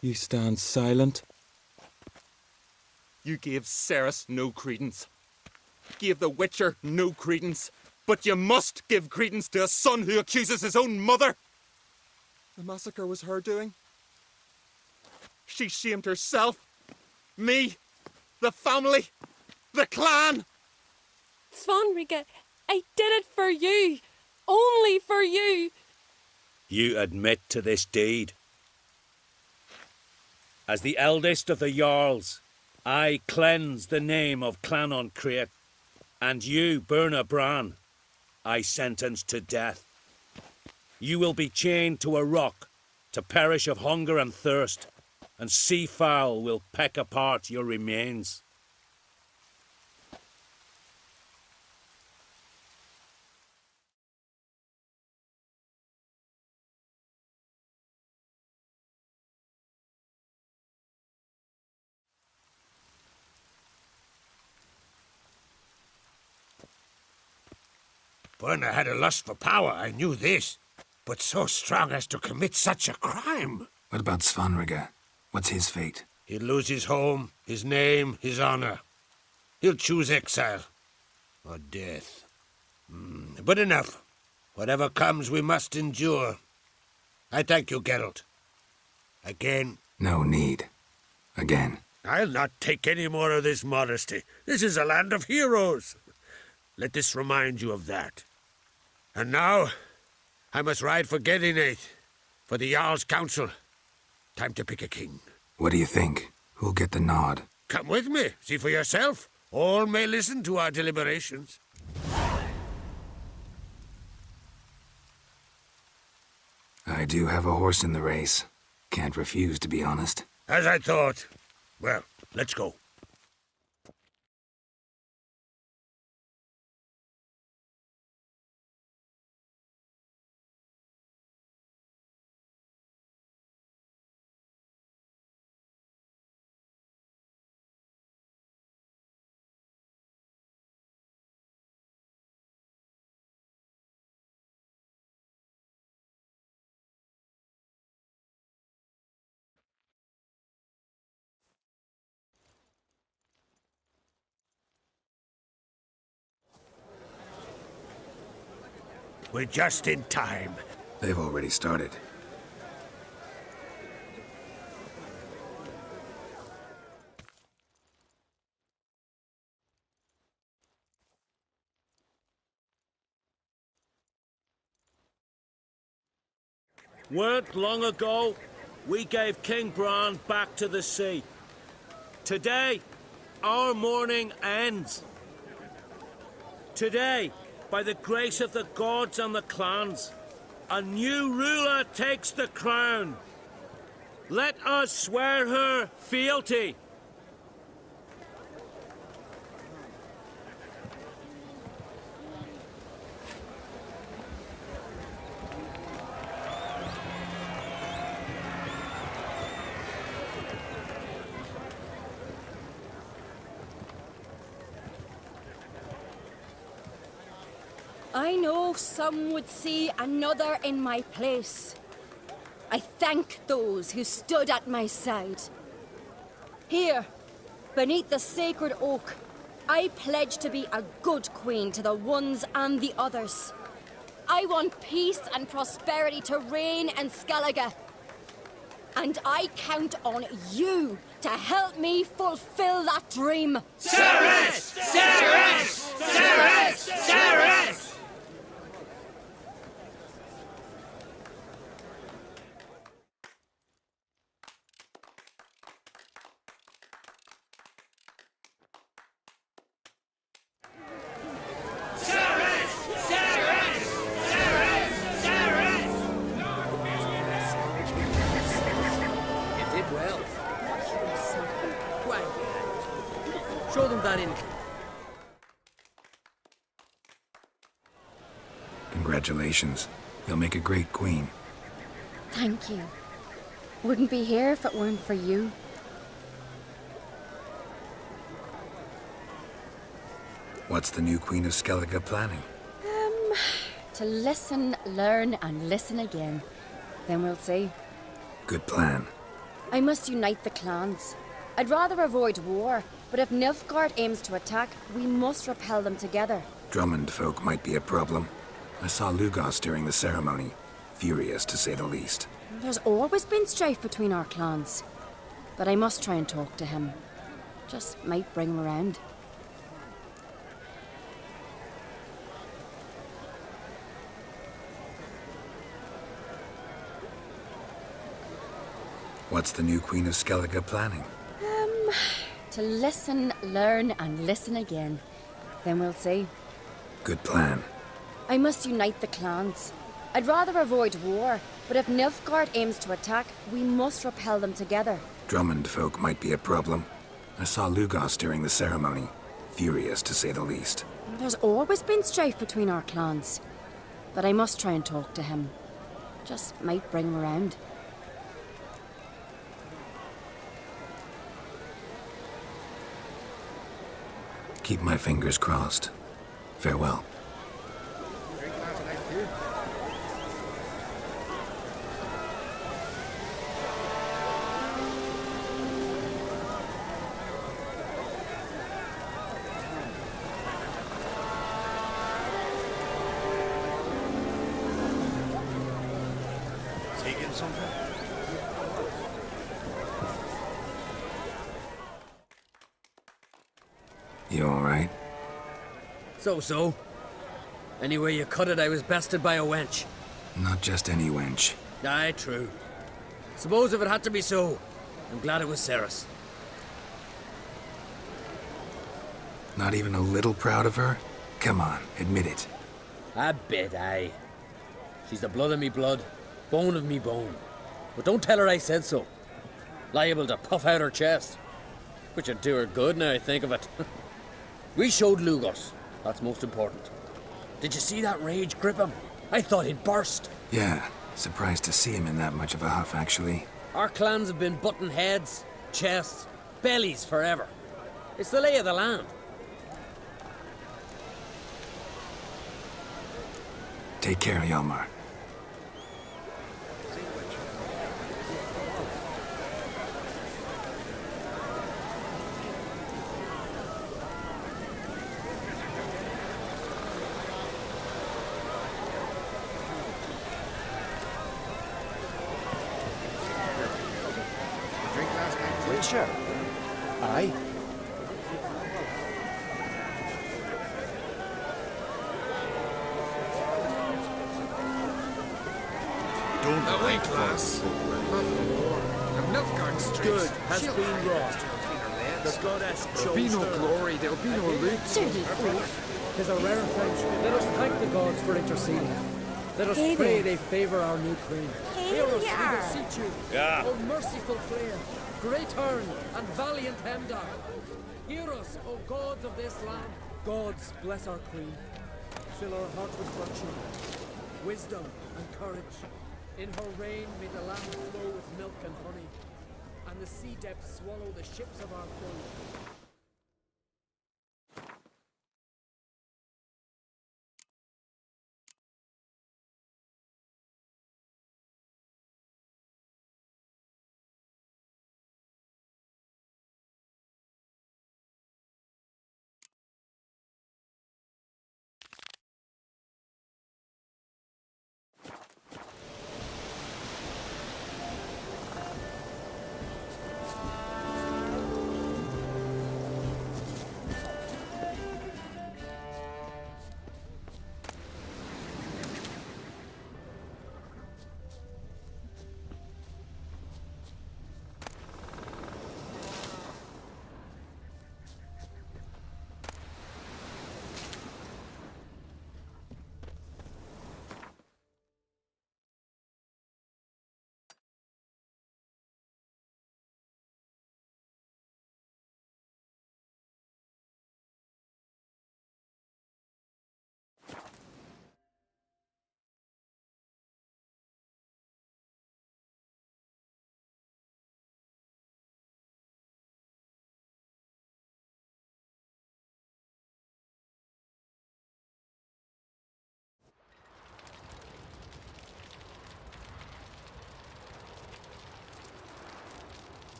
You stand silent. You gave Cerys no credence. Gave the Witcher no credence. But you must give credence to a son who accuses his own mother. The massacre was her doing. She shamed herself. Me. The family. The clan. Svanrige, I did it for you. Only for you. You admit to this deed. As the eldest of the Jarls, I cleanse the name of Clannon Create, and you, Burna Bran, I sentence to death. You will be chained to a rock to perish of hunger and thirst, and sea fowl will peck apart your remains. Burna had a lust for power, I knew this. But so strong as to commit such a crime. What about Svanrige? What's his fate? He'll lose his home, his name, his honor. He'll choose exile. Or death. But enough. Whatever comes, we must endure. I thank you, Geralt. Again. No need. Again. I'll not take any more of this modesty. This is a land of heroes. Let this remind you of that. And now, I must ride for Gedinate, for the Jarl's Council. Time to pick a king. What do you think? Who'll get the nod? Come with me, see for yourself. All may listen to our deliberations. I do have a horse in the race. Can't refuse, to be honest. As I thought. Well, let's go. We're just in time. They've already started. Weren't long ago, we gave King Bran back to the sea. Today, our mourning ends. Today, by the grace of the gods and the clans, a new ruler takes the crown. Let us swear her fealty. I know some would see another in my place. I thank those who stood at my side. Here, beneath the sacred oak, I pledge to be a good queen to the ones and the others. I want peace and prosperity to reign in Skellige. And I count on you to help me fulfill that dream. Cerys! Cerys! Cerys! Cerys! Show them that in. Congratulations. You'll make a great queen. Thank you. Wouldn't be here if it weren't for you. What's the new Queen of Skellige planning? To listen, learn, and listen again. Then we'll see. Good plan. I must unite the clans. I'd rather avoid war, but if Nilfgaard aims to attack, we must repel them together. Drummond folk might be a problem. I saw Lugos during the ceremony. Furious, to say the least. There's always been strife between our clans. But I must try and talk to him. Just might bring him around. What's the new Queen of Skellige planning? To listen, learn, and listen again. Then we'll see. Good plan. I must unite the clans. I'd rather avoid war, but if Nilfgaard aims to attack, we must repel them together. Drummond folk might be a problem. I saw Lugos during the ceremony. Furious, to say the least. There's always been strife between our clans. But I must try and talk to him. Just might bring him around. Keep my fingers crossed. Farewell. Taking something? You alright? So. Anyway you cut it, I was bested by a wench. Not just any wench. Aye, true. Suppose if it had to be so, I'm glad it was Cerys. Not even a little proud of her? Come on, admit it. A bit, aye. She's the blood of me blood, bone of me bone. But don't tell her I said so. Liable to puff out her chest. Which would do her good now I think of it. We showed Lugos. That's most important. Did you see that rage grip him? I thought he'd burst. Yeah, surprised to see him in that much of a huff, actually. Our clans have been butting heads, chests, bellies forever. It's the lay of the land. Take care, Hjalmar. Drink last night? Witcher? Aye. Don't wait, lass. The Nilfgaard streets. Good has She'll been hide wrought. us between her legs. The goddess There'll be no chose her. glory, there'll be no loot. Dirty oaf. Tis a rare friendship. Let us thank the gods for interceding. Let us Hey pray there. they favour our new queen. Hear us, we beseech you. Yeah. O merciful Freya, great Herne, and valiant Hemdar. Hear us, O gods of this land. Gods bless our queen. Fill our heart with virtue, wisdom, and courage. In her reign may the land flow with milk and honey, and the sea depths swallow the ships of our foes.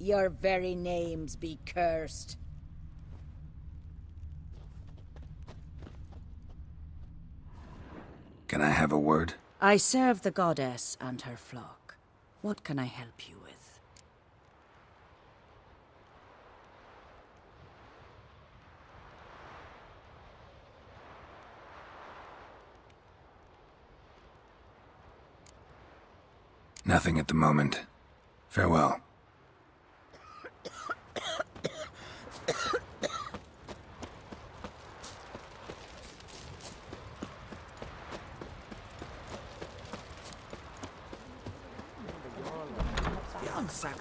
Your very names be cursed. Can I have a word? I serve the goddess and her flock. What can I help you with? Nothing at the moment. Farewell.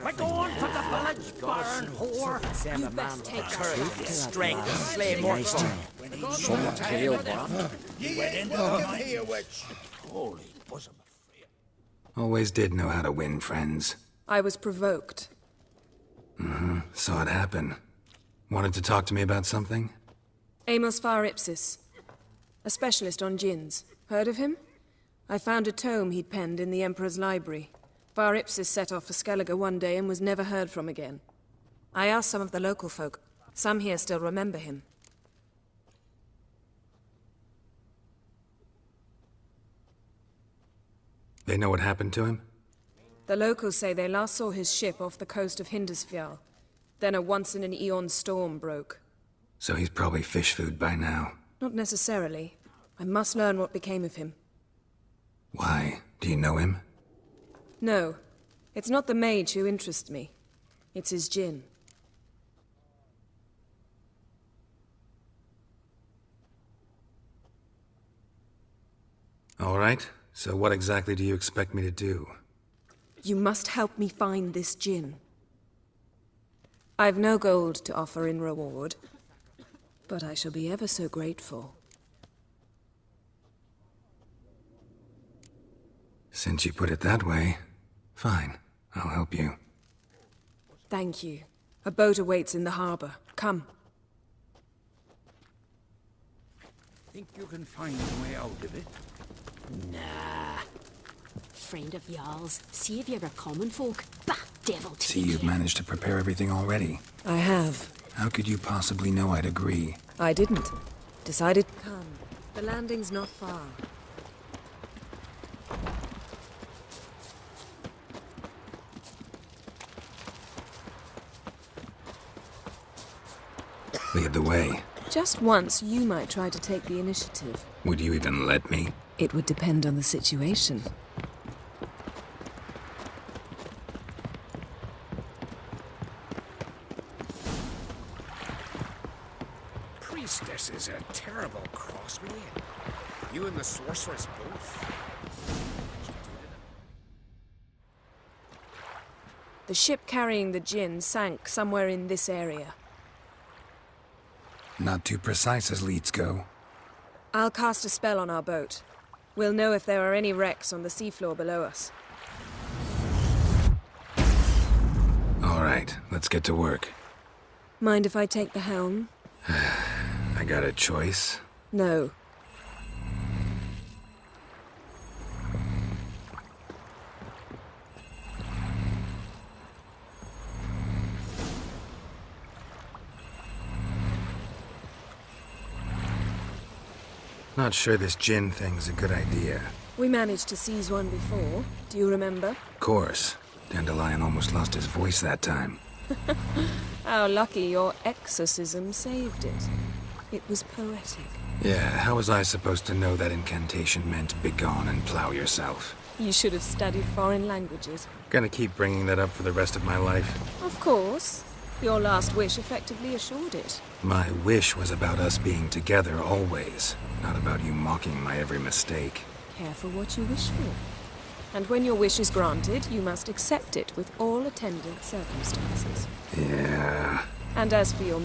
We're going for the village barn, whore! You best take Courage, strength, slay more Someone's killed, man. Holy bosom. Always did know how to win friends. I was provoked. Saw it happen. Wanted to talk to me about something? Amos Far Ipsis, a specialist on djinns. Heard of him? I found a tome he'd penned in the Emperor's library. Far Ipsis set off for Skellige one day and was never heard from again. I asked some of the local folk. Some here still remember him. They know what happened to him? The locals say they last saw his ship off the coast of Hindisfjall. Then a once-in-an-eon storm broke. So he's probably fish food by now. Not necessarily. I must learn what became of him. Why? Do you know him? No. It's not the mage who interests me. It's his djinn. All right. So what exactly do you expect me to do? You must help me find this djinn. I've no gold to offer in reward, but I shall be ever so grateful. Since you put it that way, fine. I'll help you. Thank you. A boat awaits in the harbor. Come. Think you can find a way out of it? Friend of Jarl's, see if you're a common folk. Bah, devil take See, you've managed to prepare everything already. I have. How could you possibly know I'd agree? I didn't. Decided... Come. The landing's not far. Lead the way. Just once, you might try to take the initiative. Would you even let me? It would depend on the situation. Priestess is a terrible cross, man. You and the sorceress both. The ship carrying the djinn sank somewhere in this area. Not too precise as leads go. I'll cast a spell on our boat. We'll know if there are any wrecks on the seafloor below us. All right, let's get to work. Mind if I take the helm? I got a choice. No. Not sure this djinn thing's a good idea. We managed to seize one before. Do you remember? Of course. Dandelion almost lost his voice that time. How lucky your exorcism saved it. It was poetic. Yeah, how was I supposed to know that incantation meant begone and plow yourself? You should have studied foreign languages. Gonna keep bringing that up for the rest of my life. Of course. Your last wish effectively assured it. My wish was about us being together always, not about you mocking my every mistake. Careful what you wish for. And when your wish is granted, you must accept it with all attendant circumstances. Yeah. And as for your